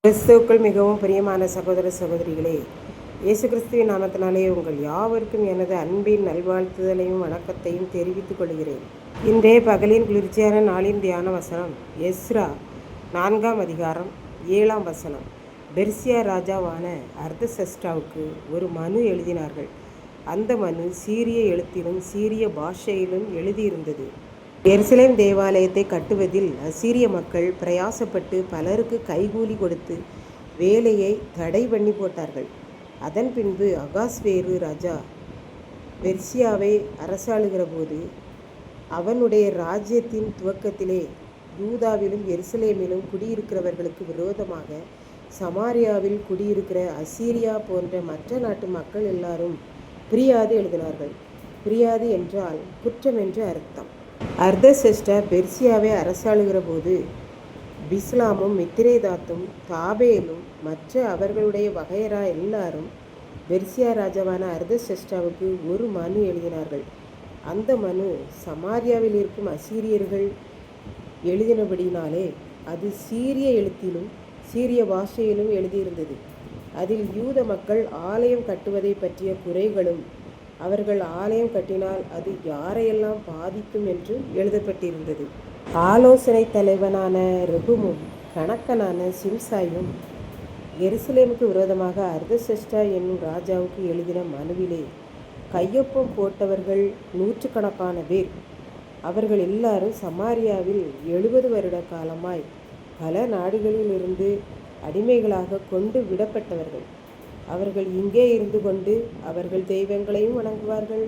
கிறிஸ்துவுக்குள் மிகவும் பிரியமான சகோதர சகோதரிகளே, இயேசு கிறிஸ்துவின் நாமத்தினாலே உங்கள் யாவருக்கும் எனது அன்பின் நல்வாழ்த்துதலையும் வணக்கத்தையும் தெரிவித்துக் கொள்கிறேன். இன்றைய பகலின் குளிர்ச்சியான நாளின் தியான வசனம் எஸ்ரா 4ஆம் அதிகாரம் 7ஆம் வசனம். பெர்சியா ராஜாவான அர்தசஷ்டாவுக்கு ஒரு மனு எழுதினார்கள். அந்த மனு சீரிய எழுத்திலும் சீரிய பாஷையிலும் எழுதியிருந்தது. எருசலேம் தேவாலயத்தை கட்டுவதில் அசீரிய மக்கள் பிரயாசப்பட்டு பலருக்கு கைகூலி கொடுத்து வேலையை தடை பண்ணி போட்டார்கள். அதன் பின்பு அகாஸ்வேரு ராஜா பெர்சியாவை அரசாளுகிற போது அவனுடைய ராஜ்யத்தின் துவக்கத்திலே யூதாவிலும் எருசலேமிலும் குடியிருக்கிறவர்களுக்கு விரோதமாக சமாரியாவில் குடியிருக்கிற அசீரியா போன்ற மற்ற நாட்டு மக்கள் எல்லாரும் பிரியாது எழுதினார்கள். பிரியாது என்றால் குற்றம் என்று அர்த்தம். அர்தசஷ்டா பெர்சியாவை அரசாளுகிற போது பிஸ்லாமும் மித்திரேதாத்தும் தாபேலும் மற்ற அவர்களுடைய வகையரா எல்லாரும் பெர்சியா ராஜாவான அர்தசஷ்டாவுக்கு ஒரு மனு எழுதினார்கள். அந்த மனு சமாரியாவில் இருக்கும் அசீரியர்கள் எழுதினபடினாலே அது சீரிய எழுத்திலும் சீரிய பாஷையிலும் எழுதியிருந்தது. அதில் யூத மக்கள் ஆலயம் கட்டுவதை பற்றிய குறைகளும் அவர்கள் ஆலயம் கட்டினால் அது யாரையெல்லாம் பாதிக்கும் என்று எழுதப்பட்டிருந்தது. ஆலோசனை தலைவனான ரெகுமும் கணக்கனான சிம்சாயும் எருசலேமுக்கு விரோதமாக அர்தசஷ்டா என்னும் ராஜாவுக்கு எழுதின மனுவிலே கையொப்பம் போட்டவர்கள் 100கணக்கான பேர். அவர்கள் எல்லாரும் சமாரியாவில் 70 வருட காலமாய் பல நாடுகளிலிருந்து அடிமைகளாக கொண்டு விடப்பட்டவர்கள். அவர்கள் இங்கே இருந்து கொண்டு அவர்கள் தெய்வங்களையும் வணங்குவார்கள்,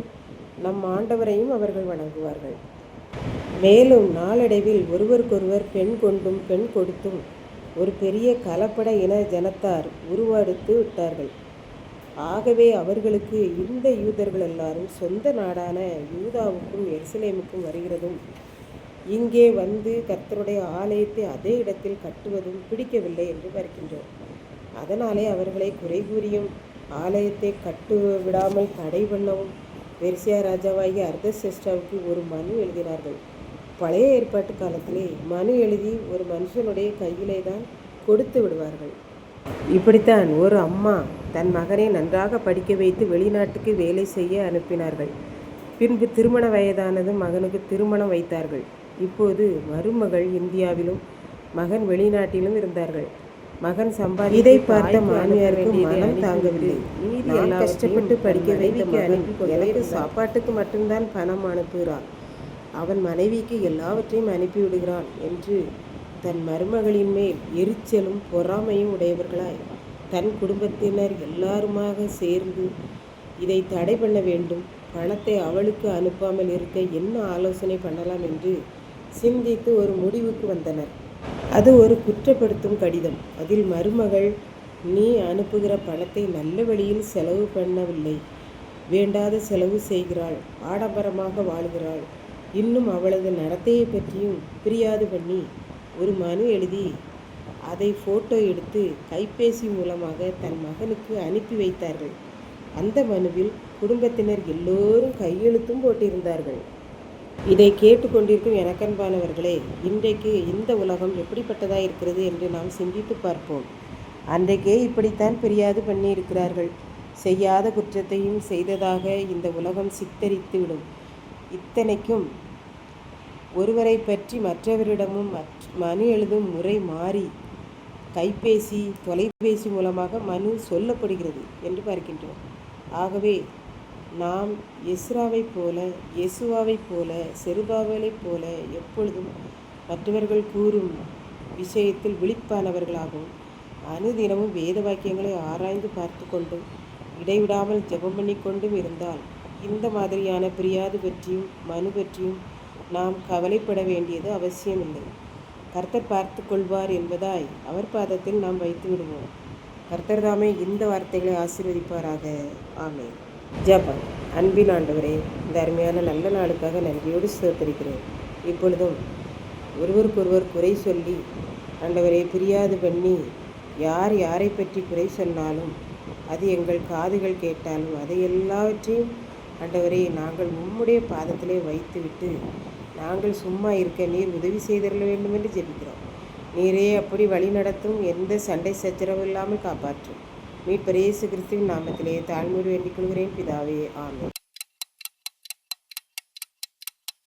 நம் ஆண்டவரையும் அவர்கள் வணங்குவார்கள். மேலும் நாளடைவில் ஒருவருக்கொருவர் பெண் கொண்டும் பெண் கொடுத்தும் ஒரு பெரிய கலப்பட இன ஜனத்தார் உருவெடுத்து விட்டார்கள். ஆகவே அவர்களுக்கு இந்த யூதர்கள் எல்லாரும் சொந்த நாடான யூதாவுக்கும் எருசலேமுக்கும் வருகிறதும் இங்கே வந்து கர்த்தருடைய ஆலயத்தை அதே இடத்தில் கட்டுவதும் பிடிக்கவில்லை என்று பார்க்கின்றோம். அதனாலே அவர்களை குறை கூறியும் ஆலயத்தை கட்டு விடாமல் தடை பண்ணவும் பெர்சியா ராஜாவாகிய அர்தசஷ்டாவுக்கு ஒரு மனு எழுதினார்கள். பழைய ஏற்பாட்டு காலத்திலே மனு எழுதி ஒரு மனுஷனுடைய கையிலே தான் கொடுத்து விடுவார்கள். இப்படித்தான் ஒரு அம்மா தன் மகனை நன்றாக படிக்க வைத்து வெளிநாட்டுக்கு வேலை செய்ய அனுப்பினார்கள். பின்பு திருமண வயதானதும் மகனுக்கு திருமணம் வைத்தார்கள். இப்போது மருமகள் இந்தியாவிலும் மகன் வெளிநாட்டிலும் இருந்தார்கள். மகன் இதை பார்த்த மாமியாருக்கு மனம் தாங்கவில்லை. நான் கஷ்டப்பட்டு படிக்க வைக்க அனுப்பி எனக்கு சாப்பாட்டுக்கு மட்டும்தான் பணம் அனுப்புகிறான், அவன் மனைவிக்கு எல்லாவற்றையும் அனுப்பிவிடுகிறான் என்று தன் மருமகளின் மேல் எரிச்சலும் பொறாமையும் உடையவர்களாய் தன் குடும்பத்தினர் எல்லாருமாக சேர்ந்து இதை தடை பண்ண வேண்டும், பணத்தை அவளுக்கு அனுப்பாமல் இருக்க என்ன ஆலோசனை பண்ணலாம் என்று சிந்தித்து ஒரு முடிவுக்கு வந்தனர். அது ஒரு குற்றப்படுத்தும் கடிதம். அதில் மருமகள், நீ அனுப்புகிற பணத்தை நல்ல வழியில் செலவு பண்ணவில்லை, வேண்டாத செலவு செய்கிறாள், ஆடம்பரமாக வாழ்கிறாள், இன்னும் அவளது நடத்தையை பற்றியும் பிரியாது பண்ணி ஒரு மனு எழுதி அதை ஃபோட்டோ எடுத்து கைபேசி மூலமாக தன் மகனுக்கு அனுப்பி வைத்தார்கள். அந்த மனுவில் குடும்பத்தினர் எல்லோரும் கையெழுத்தும் போட்டிருந்தார்கள். இதை கேட்டுக்கொண்டிருக்கும் எனக்கன்பானவர்களே, இன்றைக்கு இந்த உலகம் எப்படிப்பட்டதாக இருக்கிறது என்று நாம் சிந்தித்து பார்ப்போம். அன்றைக்கே இப்படித்தான் பிரியாது பண்ணியிருக்கிறார்கள். செய்யாத குற்றத்தையும் செய்ததாக இந்த உலகம் சித்தரித்து விடும். இத்தனைக்கும் ஒருவரை பற்றி மற்றவரிடமும் மனு எழுதும் முறை மாறி கைபேசி தொலைபேசி மூலமாக மனு சொல்லப்படுகிறது என்று பார்க்கின்றோம். ஆகவே நாம் எஸ்ராவைப் போல, யெசுவாவைப் போல, செருபாபேலைப் போல எப்பொழுதும் மற்றவர்கள் கூறும் விஷயத்தில் விழிப்பானவர்களாகவும் அனுதினமும் வேத வாக்கியங்களை ஆராய்ந்து பார்த்து கொண்டும் இடைவிடாமல் ஜெபம் பண்ணி கொண்டும் இருந்தால் இந்த மாதிரியான பிரியாது பற்றியும் மனு பற்றியும் நாம் கவலைப்பட வேண்டியது அவசியமில்லை. கர்த்தர் பார்த்து கொள்வார் என்பதாய் அவர் பாதத்தில் நாம் வைத்து விடுவோம். கர்த்தர் தாமே இந்த வார்த்தைகளை ஆசீர்வதிப்பாராக. ஆமென். ஜெபம். அன்பின் ஆண்டவரே, இந்த அருமையான நல்ல நாளுக்காக நன்றியோடு ஸ்தோத்திரிக்கிறேன். இப்பொழுதும் ஒருவருக்கொருவர் குறை சொல்லி ஆண்டவரே பிரியாது பண்ணி யார் யாரை பற்றி குறை சொன்னாலும் அது எங்கள் காதுகள் கேட்டாலும் அதை எல்லாவற்றையும் ஆண்டவரே நாங்கள் உம்முடைய பாதத்திலே வைத்துவிட்டு நாங்கள் சும்மா இருக்க நீர் உதவி செய்திட வேண்டும் என்று ஜெபிக்கிறோம். நீரே அப்படி வழி நடத்தும், எந்த சண்டை சச்சரவு இல்லாமல் காப்பாற்றும். மீட்பர் இயேசு கிறிஸ்துவின் நாமத்திலே தாழ்மையோடு வேண்டிக் கொள்கிறேன் பிதாவே, ஆமென்.